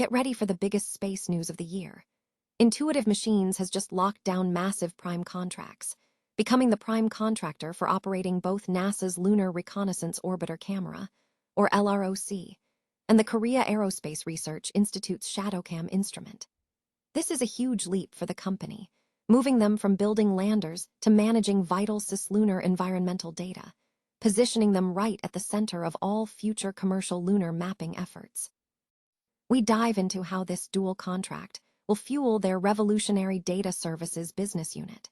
Get ready for the biggest space news of the year. Intuitive Machines has just locked down massive prime contracts, becoming the prime contractor for operating both NASA's Lunar Reconnaissance Orbiter Camera, or LROC, and the Korea Aerospace Research Institute's ShadowCam instrument. This is a huge leap for the company, moving them from building landers to managing vital cislunar environmental data, positioning them right at the center of all future commercial lunar mapping efforts. We dive into how this dual contract will fuel their revolutionary data services business unit.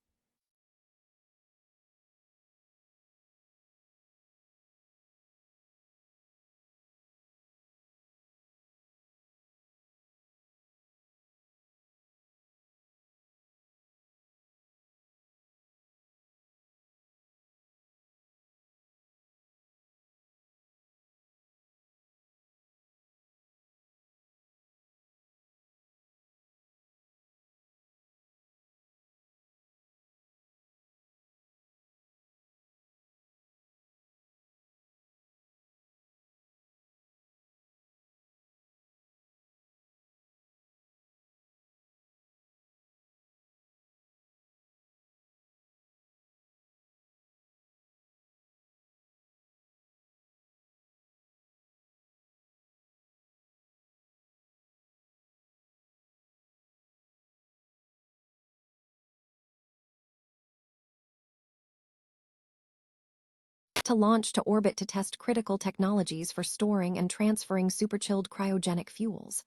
To launch to orbit to test critical technologies for storing and transferring superchilled cryogenic fuels.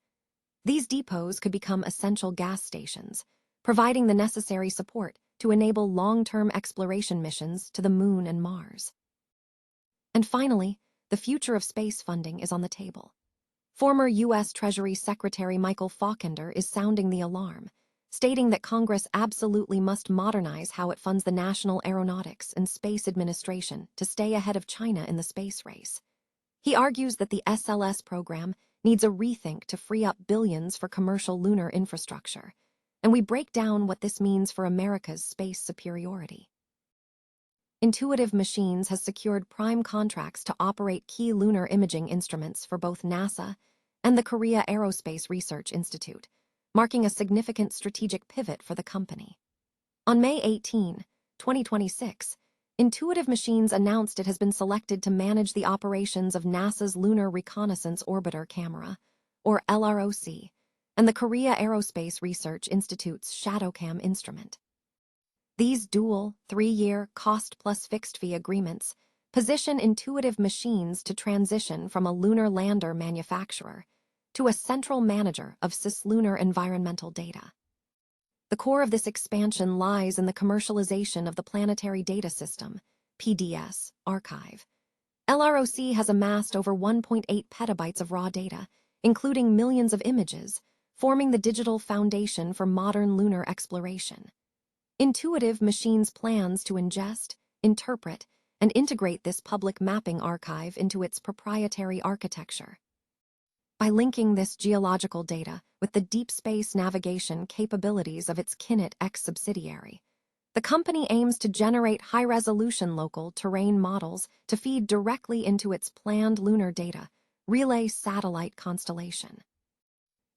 These depots could become essential gas stations, providing the necessary support to enable long-term exploration missions to the Moon and Mars. And finally, the future of space funding is on the table. Former U.S. Treasury Secretary Michael Faulkender is sounding the alarm, stating that Congress absolutely must modernize how it funds the National Aeronautics and Space Administration to stay ahead of China in the space race. He argues that the SLS program needs a rethink to free up billions for commercial lunar infrastructure, and we break down what this means for America's space superiority. Intuitive Machines has secured prime contracts to operate key lunar imaging instruments for both NASA and the Korea Aerospace Research Institute, marking a significant strategic pivot for the company. On May 18, 2026, Intuitive Machines announced it has been selected to manage the operations of NASA's Lunar Reconnaissance Orbiter Camera, or LROC, and the Korea Aerospace Research Institute's ShadowCam instrument. These dual, 3-year, cost-plus-fixed-fee agreements position Intuitive Machines to transition from a lunar lander manufacturer to a central manager of cislunar environmental data. The core of this expansion lies in the commercialization of the Planetary Data System, PDS, archive. LROC has amassed over 1.8 petabytes of raw data, including millions of images, forming the digital foundation for modern lunar exploration. Intuitive Machines plans to ingest, interpret, and integrate this public mapping archive into its proprietary architecture. By linking this geological data with the deep space navigation capabilities of its KinetX subsidiary, the company aims to generate high-resolution local terrain models to feed directly into its planned lunar data relay satellite constellation.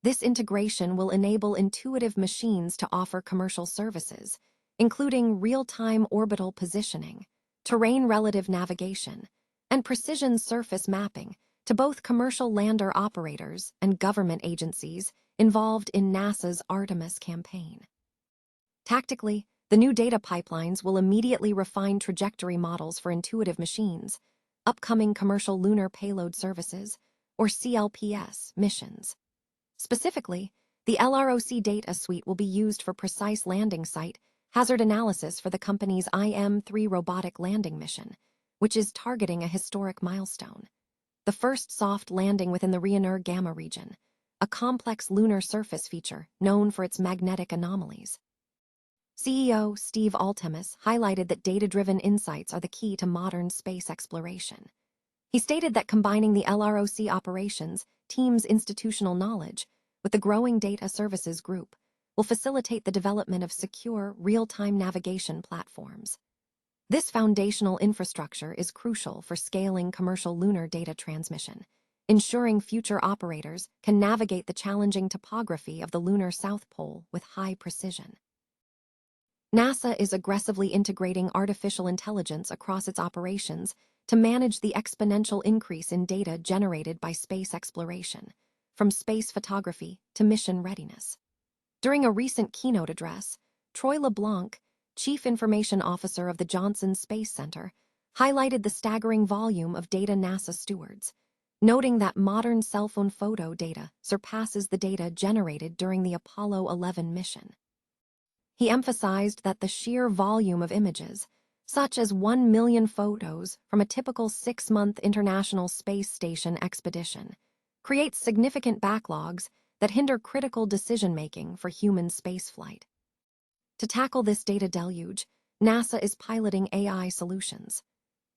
This integration will enable Intuitive Machines to offer commercial services, including real-time orbital positioning, terrain relative navigation, and precision surface mapping to both commercial lander operators and government agencies involved in NASA's Artemis campaign. Tactically, the new data pipelines will immediately refine trajectory models for Intuitive Machines, upcoming commercial lunar payload services, or CLPS, missions. Specifically, the LROC data suite will be used for precise landing site hazard analysis for the company's IM-3 robotic landing mission, which is targeting a historic milestone: the first soft landing within the Lunar Gamma region, a complex lunar surface feature known for its magnetic anomalies. CEO Steve Altemus highlighted that data-driven insights are the key to modern space exploration. He stated that combining the LROC operations team's institutional knowledge with the growing data services group will facilitate the development of secure, real-time navigation platforms. This foundational infrastructure is crucial for scaling commercial lunar data transmission, ensuring future operators can navigate the challenging topography of the lunar South Pole with high precision. NASA is aggressively integrating artificial intelligence across its operations to manage the exponential increase in data generated by space exploration, from space photography to mission readiness. During a recent keynote address, Troy LeBlanc, Chief Information Officer of the Johnson Space Center, highlighted the staggering volume of data NASA stewards, noting that modern cell phone photo data surpasses the data generated during the Apollo 11 mission. He emphasized that the sheer volume of images, such as 1 million photos from a typical 6-month International Space Station expedition, creates significant backlogs that hinder critical decision-making for human spaceflight. To tackle this data deluge, NASA is piloting AI solutions.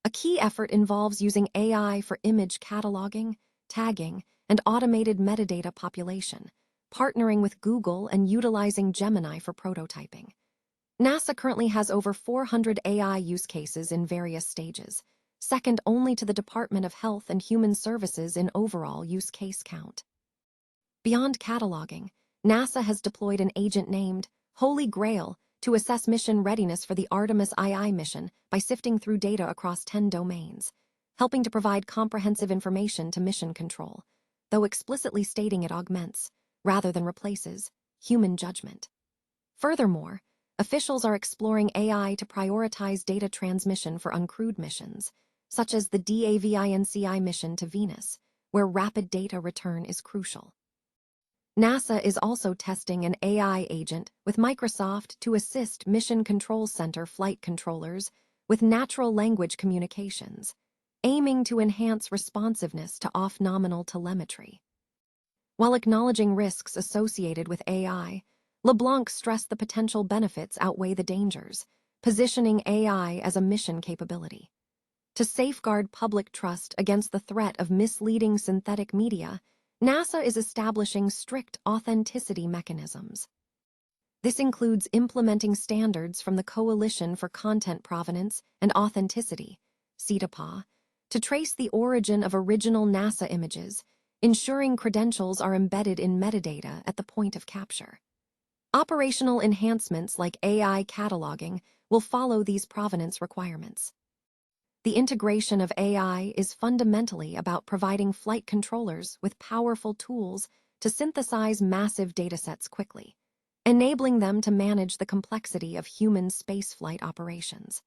A key effort involves using AI for image cataloging, tagging, and automated metadata population, partnering with Google and utilizing Gemini for prototyping. NASA currently has over 400 AI use cases in various stages, second only to the Department of Health and Human Services in overall use case count. Beyond cataloging, NASA has deployed an agent named Holy Grail to assess mission readiness for the Artemis II mission by sifting through data across 10 domains, helping to provide comprehensive information to mission control, though explicitly stating it augments, rather than replaces, human judgment. Furthermore, officials are exploring AI to prioritize data transmission for uncrewed missions, such as the DAVINCI mission to Venus, where rapid data return is crucial. NASA is also testing an AI agent with Microsoft to assist Mission Control Center flight controllers with natural language communications, aiming to enhance responsiveness to off-nominal telemetry. While acknowledging risks associated with AI, LeBlanc stressed the potential benefits outweigh the dangers, positioning AI as a mission capability. To safeguard public trust against the threat of misleading synthetic media, NASA is establishing strict authenticity mechanisms. This includes implementing standards from the Coalition for Content Provenance and Authenticity, CDPA, to trace the origin of original NASA images, ensuring credentials are embedded in metadata at the point of capture. Operational enhancements like AI cataloging will follow these provenance requirements. The integration of AI is fundamentally about providing flight controllers with powerful tools to synthesize massive datasets quickly, enabling them to manage the complexity of human spaceflight operations.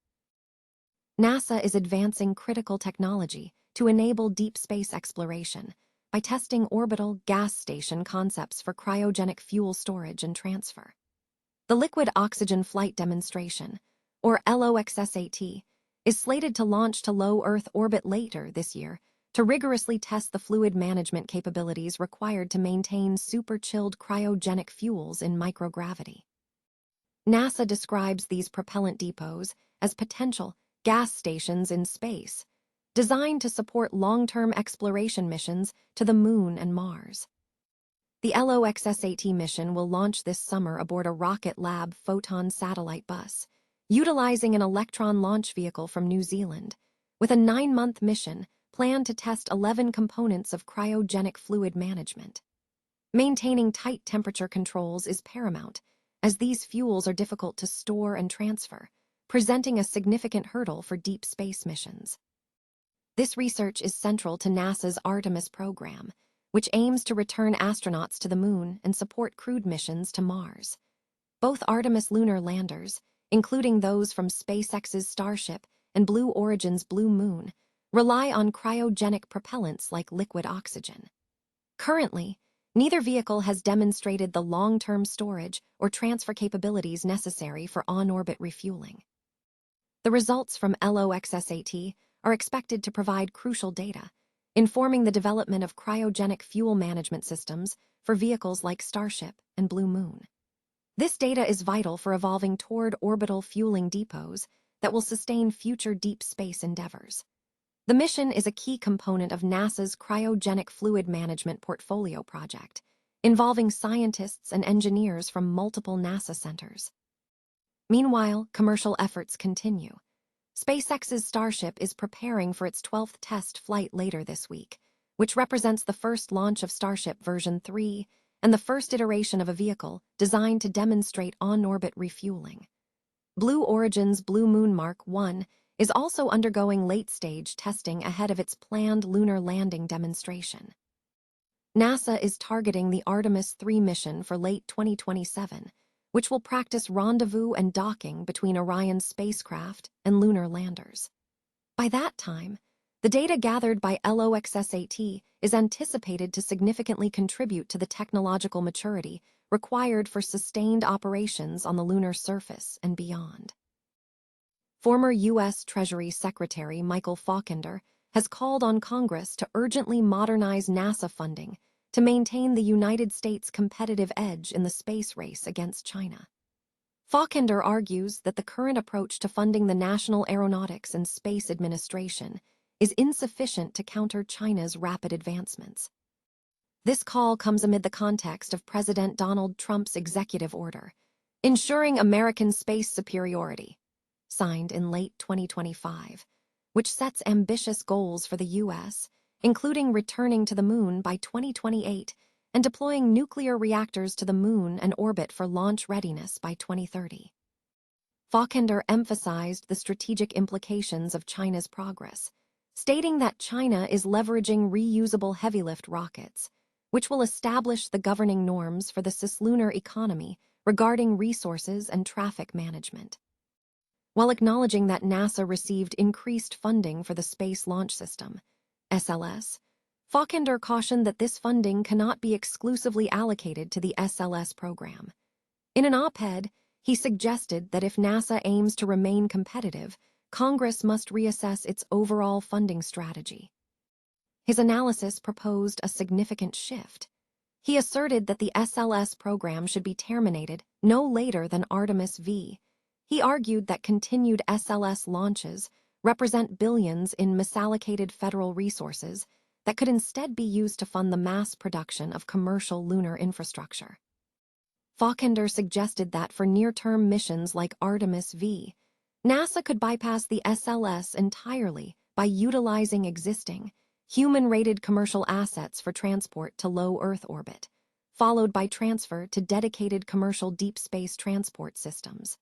NASA is advancing critical technology to enable deep space exploration by testing orbital gas station concepts for cryogenic fuel storage and transfer. The Liquid Oxygen Flight Demonstration, or LOXSAT, is slated to launch to low Earth orbit later this year to rigorously test the fluid management capabilities required to maintain super-chilled cryogenic fuels in microgravity. NASA describes these propellant depots as potential gas stations in space, designed to support long-term exploration missions to the Moon and Mars. The LOXSAT mission will launch this summer aboard a Rocket Lab Photon satellite bus, utilizing an Electron launch vehicle from New Zealand, with a 9-month mission planned to test 11 components of cryogenic fluid management. Maintaining tight temperature controls is paramount, as these fuels are difficult to store and transfer, presenting a significant hurdle for deep space missions. This research is central to NASA's Artemis program, which aims to return astronauts to the Moon and support crewed missions to Mars. Both Artemis lunar landers, including those from SpaceX's Starship and Blue Origin's Blue Moon, rely on cryogenic propellants like liquid oxygen. Currently, neither vehicle has demonstrated the long-term storage or transfer capabilities necessary for on-orbit refueling. The results from LOXSAT are expected to provide crucial data, informing the development of cryogenic fuel management systems for vehicles like Starship and Blue Moon. This data is vital for evolving toward orbital fueling depots that will sustain future deep space endeavors. The mission is a key component of NASA's Cryogenic Fluid Management Portfolio project, involving scientists and engineers from multiple NASA centers. Meanwhile, commercial efforts continue. SpaceX's Starship is preparing for its 12th test flight later this week, which represents the first launch of Starship version 3 and the first iteration of a vehicle designed to demonstrate on-orbit refueling. Blue Origin's Blue Moon Mark 1 is also undergoing late-stage testing ahead of its planned lunar landing demonstration. NASA is targeting the Artemis 3 mission for late 2027, which will practice rendezvous and docking between Orion's spacecraft and lunar landers. By that time, the data gathered by LOXSAT is anticipated to significantly contribute to the technological maturity required for sustained operations on the lunar surface and beyond. Former U.S. Treasury Secretary Michael Faulkender has called on Congress to urgently modernize NASA funding to maintain the United States' competitive edge in the space race against China. Faulkender argues that the current approach to funding the National Aeronautics and Space Administration is insufficient to counter China's rapid advancements. This call comes amid the context of President Donald Trump's executive order, ensuring American space superiority, signed in late 2025, which sets ambitious goals for the U.S., including returning to the moon by 2028 and deploying nuclear reactors to the moon and orbit for launch readiness by 2030. Faulkender emphasized the strategic implications of China's progress, stating that China is leveraging reusable heavy-lift rockets, which will establish the governing norms for the cislunar economy regarding resources and traffic management. While acknowledging that NASA received increased funding for the Space Launch System, SLS, Faulkender cautioned that this funding cannot be exclusively allocated to the SLS program. In an op-ed, he suggested that if NASA aims to remain competitive, Congress must reassess its overall funding strategy. His analysis proposed a significant shift. He asserted that the SLS program should be terminated no later than Artemis V. He argued that continued SLS launches represent billions in misallocated federal resources that could instead be used to fund the mass production of commercial lunar infrastructure. Faulkender suggested that for near-term missions like Artemis V, NASA could bypass the SLS entirely by utilizing existing, human-rated commercial assets for transport to low Earth orbit, followed by transfer to dedicated commercial deep space transport systems.